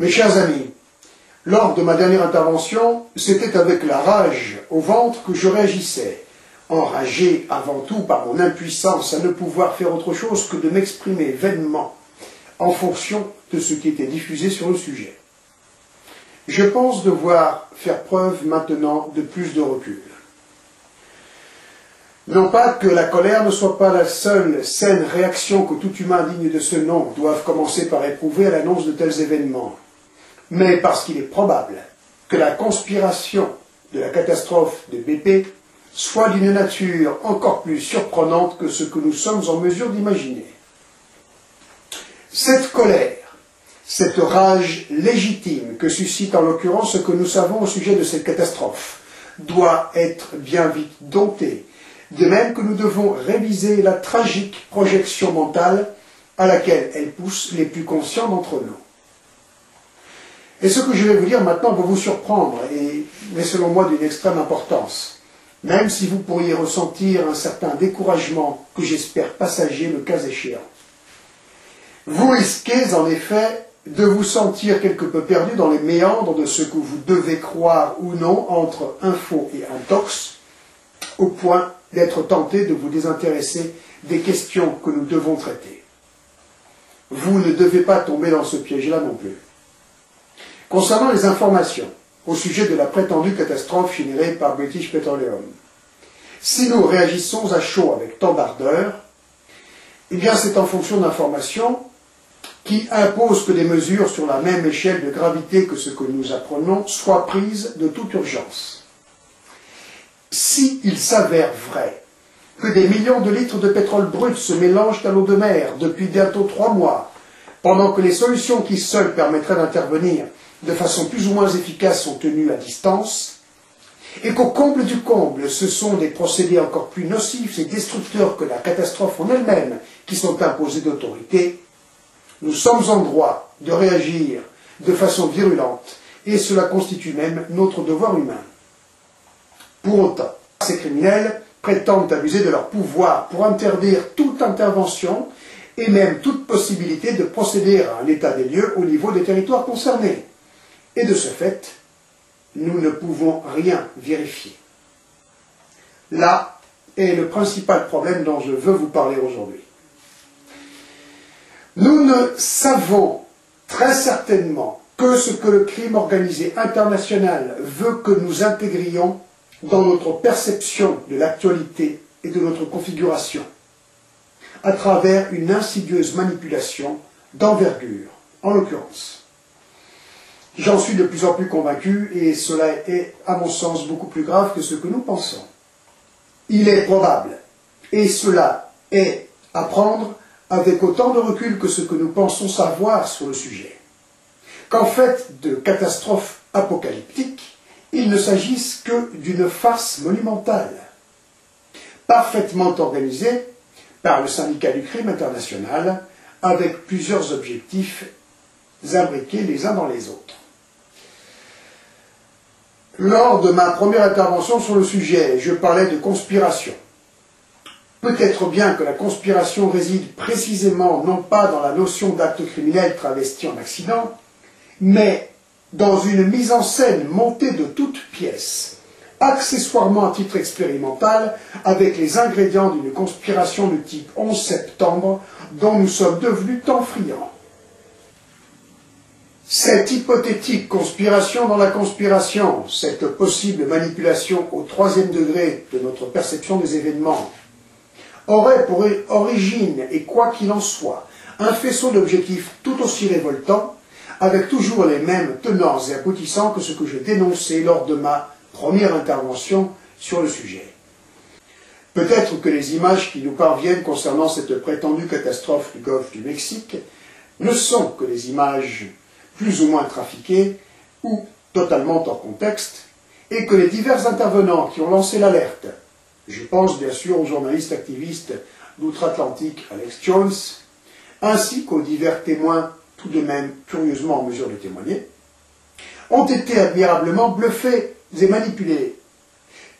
Mes chers amis, lors de ma dernière intervention, c'était avec la rage au ventre que je réagissais, enragé avant tout par mon impuissance à ne pouvoir faire autre chose que de m'exprimer vainement en fonction de ce qui était diffusé sur le sujet. Je pense devoir faire preuve maintenant de plus de recul. Non pas que la colère ne soit pas la seule saine réaction que tout humain digne de ce nom doive commencer par éprouver à l'annonce de tels événements, mais parce qu'il est probable que la conspiration de la catastrophe de BP soit d'une nature encore plus surprenante que ce que nous sommes en mesure d'imaginer. Cette colère, cette rage légitime que suscite en l'occurrence ce que nous savons au sujet de cette catastrophe, doit être bien vite domptée, de même que nous devons réviser la tragique projection mentale à laquelle elle pousse les plus conscients d'entre nous. Et ce que je vais vous dire maintenant va vous surprendre, mais selon moi d'une extrême importance, même si vous pourriez ressentir un certain découragement que j'espère passager le cas échéant. Vous risquez en effet de vous sentir quelque peu perdu dans les méandres de ce que vous devez croire ou non entre info et intox, au point d'être tenté de vous désintéresser des questions que nous devons traiter. Vous ne devez pas tomber dans ce piège-là non plus. Concernant les informations au sujet de la prétendue catastrophe générée par British Petroleum, si nous réagissons à chaud avec tant d'ardeur, eh bien c'est en fonction d'informations qui imposent que des mesures sur la même échelle de gravité que ce que nous apprenons soient prises de toute urgence. S'il s'avère vrai que des millions de litres de pétrole brut se mélangent à l'eau de mer depuis bientôt 3 mois, pendant que les solutions qui seules permettraient d'intervenir de façon plus ou moins efficace sont tenues à distance, et qu'au comble du comble, ce sont des procédés encore plus nocifs et destructeurs que la catastrophe en elle-même qui sont imposés d'autorité, nous sommes en droit de réagir de façon virulente, et cela constitue même notre devoir humain. Pour autant, ces criminels prétendent abuser de leur pouvoir pour interdire toute intervention et même toute possibilité de procéder à un état des lieux au niveau des territoires concernés. Et de ce fait, nous ne pouvons rien vérifier. Là est le principal problème dont je veux vous parler aujourd'hui. Nous ne savons très certainement que ce que le crime organisé international veut que nous intégrions dans notre perception de l'actualité et de notre configuration, à travers une insidieuse manipulation d'envergure, en l'occurrence. J'en suis de plus en plus convaincu, et cela est, à mon sens, beaucoup plus grave que ce que nous pensons. Il est probable, et cela est à prendre avec autant de recul que ce que nous pensons savoir sur le sujet, qu'en fait de catastrophes apocalyptiques, il ne s'agisse que d'une farce monumentale, parfaitement organisée par le syndicat du crime international, avec plusieurs objectifs imbriqués les uns dans les autres. Lors de ma première intervention sur le sujet, je parlais de conspiration. Peut-être bien que la conspiration réside précisément non pas dans la notion d'acte criminel travesti en accident, mais dans une mise en scène montée de toutes pièces, accessoirement à titre expérimental, avec les ingrédients d'une conspiration de type 11 septembre, dont nous sommes devenus tant friands. Cette hypothétique conspiration dans la conspiration, cette possible manipulation au 3e degré de notre perception des événements, aurait pour origine, et quoi qu'il en soit, un faisceau d'objectifs tout aussi révoltants, avec toujours les mêmes tenants et aboutissants que ce que je dénonçais lors de ma première intervention sur le sujet. Peut-être que les images qui nous parviennent concernant cette prétendue catastrophe du golfe du Mexique ne sont que des images plus ou moins trafiquées ou totalement hors contexte, et que les divers intervenants qui ont lancé l'alerte, je pense bien sûr au journaliste activiste d'outre-Atlantique Alex Jones, ainsi qu'aux divers témoins tout de même curieusement en mesure de témoigner, ont été admirablement bluffés et manipulés,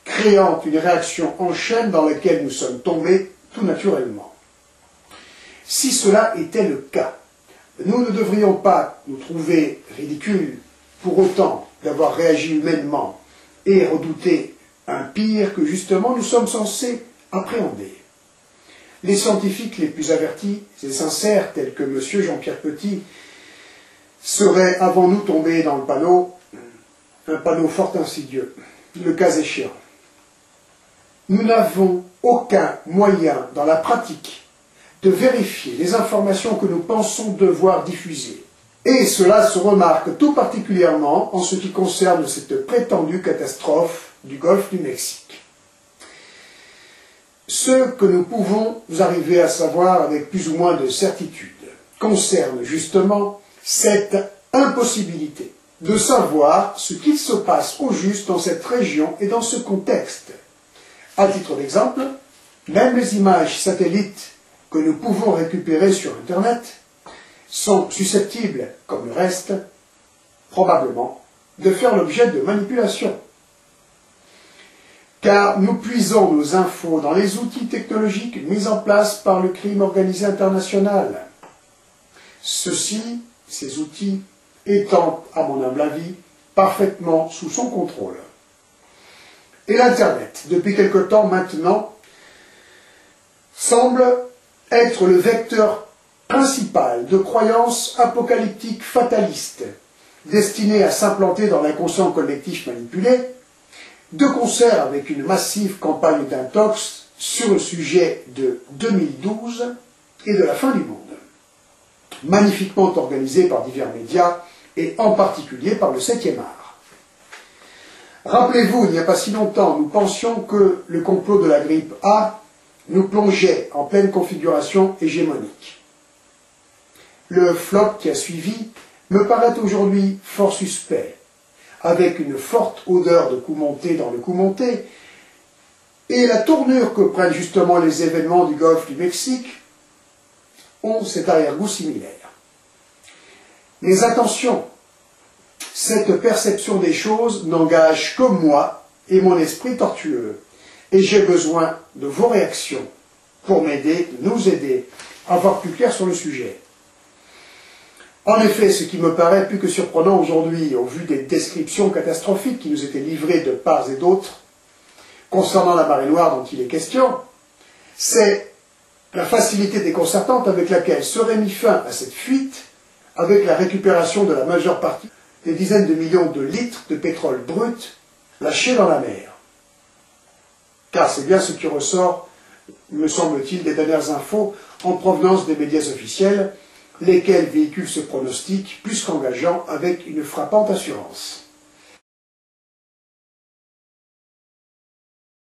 créant une réaction en chaîne dans laquelle nous sommes tombés tout naturellement. Si cela était le cas, nous ne devrions pas nous trouver ridicules pour autant d'avoir réagi humainement et redouter un pire que justement nous sommes censés appréhender. Les scientifiques les plus avertis et sincères, tels que M. Jean-Pierre Petit, seraient avant nous tombés dans le panneau, un panneau fort insidieux, le cas échéant. Nous n'avons aucun moyen dans la pratique de vérifier les informations que nous pensons devoir diffuser. Et cela se remarque tout particulièrement en ce qui concerne cette prétendue catastrophe du golfe du Mexique. Ce que nous pouvons arriver à savoir avec plus ou moins de certitude concerne justement cette impossibilité de savoir ce qu'il se passe au juste dans cette région et dans ce contexte. À titre d'exemple, même les images satellites que nous pouvons récupérer sur Internet sont susceptibles, comme le reste, probablement, de faire l'objet de manipulations. Car nous puisons nos infos dans les outils technologiques mis en place par le crime organisé international. Ces outils étant, à mon humble avis, parfaitement sous son contrôle. Et l'Internet, depuis quelque temps maintenant, semble être le vecteur principal de croyances apocalyptiques fatalistes, destinées à s'implanter dans l'inconscient collectif manipulé, de concert avec une massive campagne d'intox sur le sujet de 2012 et de la fin du monde, magnifiquement organisée par divers médias et en particulier par le 7e art. Rappelez-vous, il n'y a pas si longtemps, nous pensions que le complot de la grippe A nous plongeait en pleine configuration hégémonique. Le flop qui a suivi me paraît aujourd'hui fort suspect, avec une forte odeur de coup monté dans le coup monté, et la tournure que prennent justement les événements du golfe du Mexique ont cet arrière-goût similaire. Mais attention, cette perception des choses n'engage que moi et mon esprit tortueux, et j'ai besoin de vos réactions pour m'aider, nous aider à voir plus clair sur le sujet. En effet, ce qui me paraît plus que surprenant aujourd'hui, au vu des descriptions catastrophiques qui nous étaient livrées de part et d'autre, concernant la marée noire dont il est question, c'est la facilité déconcertante avec laquelle serait mis fin à cette fuite, avec la récupération de la majeure partie des dizaines de millions de litres de pétrole brut lâchés dans la mer. Car c'est bien ce qui ressort, me semble-t-il, des dernières infos en provenance des médias officiels, lesquels véhiculent ce pronostic plus qu'engageant avec une frappante assurance.